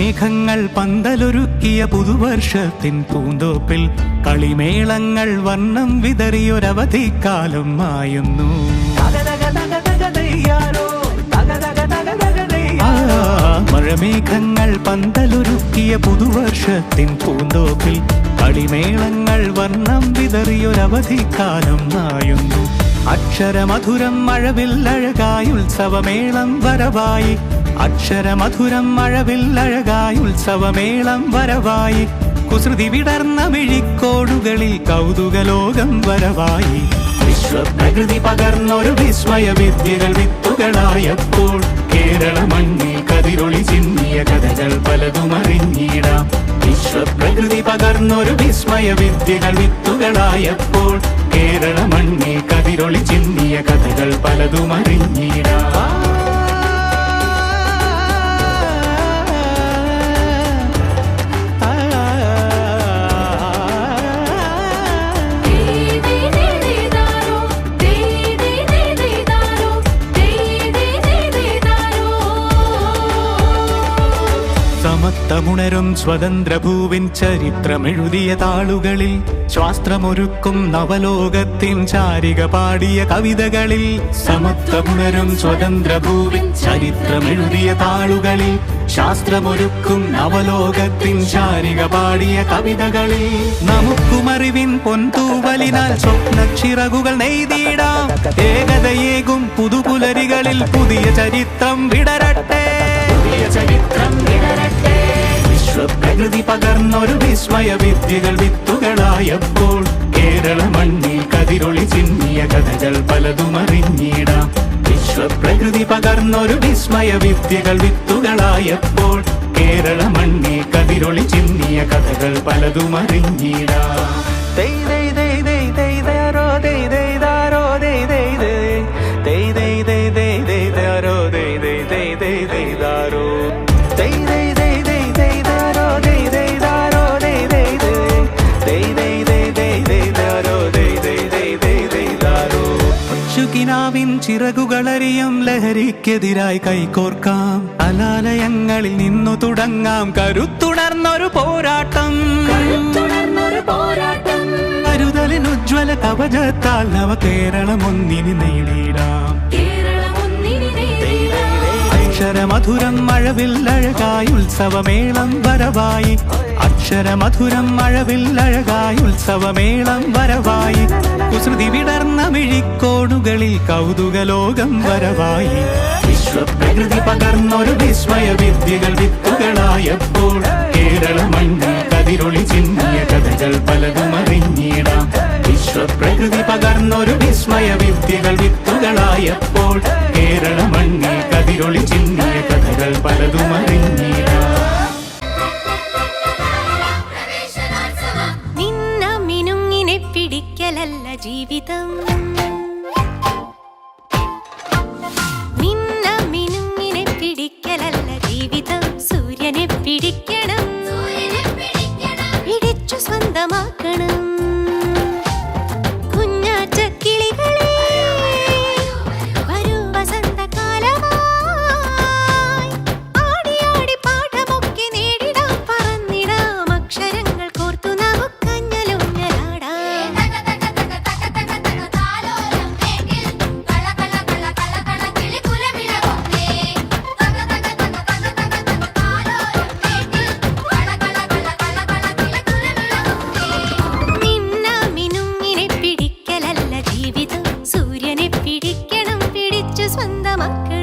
മഴമേഘങ്ങൾ പന്തലൊരുക്കിയ പുതുവർഷത്തിൻ പൂന്തോപ്പിൽ കളിമേളങ്ങൾ വർണ്ണം വിതറിയൊരവധിക്കാലം മായുന്നു. മഴമേഘങ്ങൾ പന്തലൊരുക്കിയ പുതുവർഷത്തിൻ പൂന്തോപ്പിൽ കളിമേളങ്ങൾ വർണ്ണം വിതറിയൊരവധിക്കാലം മായുന്നു. അക്ഷരമധുരം മഴവില്ലഴകായി ഉത്സവമേളം വരവായി. അക്ഷരമധുരം മഴവില്ലഴകായി ഉത്സവമേളം വരവായി. കുസൃതി വിടർന്ന മിഴിക്കോടുകളിൽ കൗതുകലോകം വരവായി. വിശ്വപ്രകൃതി പകർന്നൊരു വിസ്മയ വിദ്യകൾ വിത്തുകളായപ്പോൾ കേരള മണ്ണിൽ കതിരൊളി ചിന്നിയ കഥകൾ പലതും അറിഞ്ഞിടാം. വിശ്വപ്രകൃതി പകർന്നൊരു വിസ്മയ വിദ്യകൾ വിത്തുകളായപ്പോൾ കേരള മണ്ണിൽ കതിരൊളി ചിന്നിയ കഥകൾ പലതും അറിഞ്ഞിടാം. സമത്വമുണരും സ്വതന്ത്രഭൂവിൻ ചരിത്രമെഴുതിയ താളുകളിൽ ശാസ്ത്രമൊരുക്കും നവലോകത്തിൻ ചാരിക പാടിയ കവിതകളിൽ. സമത്വമുണരും സ്വതന്ത്രഭൂവിൻ ചരിത്രമെഴുതിയ താളുകളിൽ ശാസ്ത്രമൊരുക്കും നവലോകത്തിൻ ചാരിക പാടിയ കവിതകളിൽ. നമുക്കുമറിവിൻ പൊൻതൂവലിനാൽ സ്വപ്നച്ചിറകുകൾ നെയ്തിടാം. ഏകതയേകും പുതുപുലരികളിൽ പുതിയ ചരിത്രം വിടരട്ടെ. വിശ്വപ്രകൃതി പകർന്നൊരു വിസ്മയ വിദ്യകൾ വിത്തുകളായപ്പോൾ കേരള മണ്ണിൽ കതിരൊളി ചിന്നിയ കഥകൾ പലതും അറിഞ്ഞിടാം. വിശ്വപ്രകൃതി പകർന്നൊരു വിസ്മയ വിദ്യകൾ വിത്തുകളായപ്പോൾ കേരള മണ്ണിൽ കതിരൊളി ചിന്നിയ കഥകൾ പലതും അറിഞ്ഞിടാം. ിൻ ചിറകുകളറിയും ലഹരിക്കെതിരായി കൈകോർക്കാം. അലാലയങ്ങളിൽ നിന്നു തുടങ്ങാം കരുത്തുണർന്നൊരു പോരാട്ടം. കരുതലിനുജ്വല കവചത്താൽ നവ കേരളം ഒന്നിനി നേടിയിടാം. അക്ഷരമധുരം മഴവില്ലഴകായി ഉത്സവമേളം വരവായി. അക്ഷരമധുരം മഴവില്ലഴകായി ഉത്സവമേളം വരവായി. കുസൃതി വിടർന്ന മിഴിക്കോടുകളിൽ കൗതുകലോകം വരവായി. വിശ്വപ്രകൃതി പകർന്നൊരു വിസ്മയ വിദ്യകൾ വിത്തുകളായപ്പോൾ കേരള മണ്ണിൽ കതിരൊളി ചിന്നിയ കഥകൾ പലതും അറിഞ്ഞിടാം. വിശ്വപ്രകൃതി പകർന്നൊരു വിസ്മയ വിദ്യകൾ വിത്തുകളായപ്പോൾ കേരള മണ്ണിൽ കതിരൊളി ചിന്നിയ കഥകൾ പലതും അറിഞ്ഞിടാം. പിടിക്കലല്ല ജീവിതം, നിന്ന മിനുങ്ങിനെ പിടിക്കലല്ല ജീവിതം. സൂര്യനെ പിടിക്കണം, പിടിച്ചു സ്വന്തമാക്കണം. കുഞ്ഞാറ്റക്കിളികളെ വരൂ വസന്തകാലമായി. ആടി ആടി പാഠമൊക്കെ നേടിടാം, പറന്നിടാം. അക്ഷരങ്ങൾ കോർത്തു നമുക്കഞ്ഞലുഞ്ഞലാടാം. സൂര്യനെ പിടിക്കണം, പിടിച്ചു സ്വന്തമാക്കണം.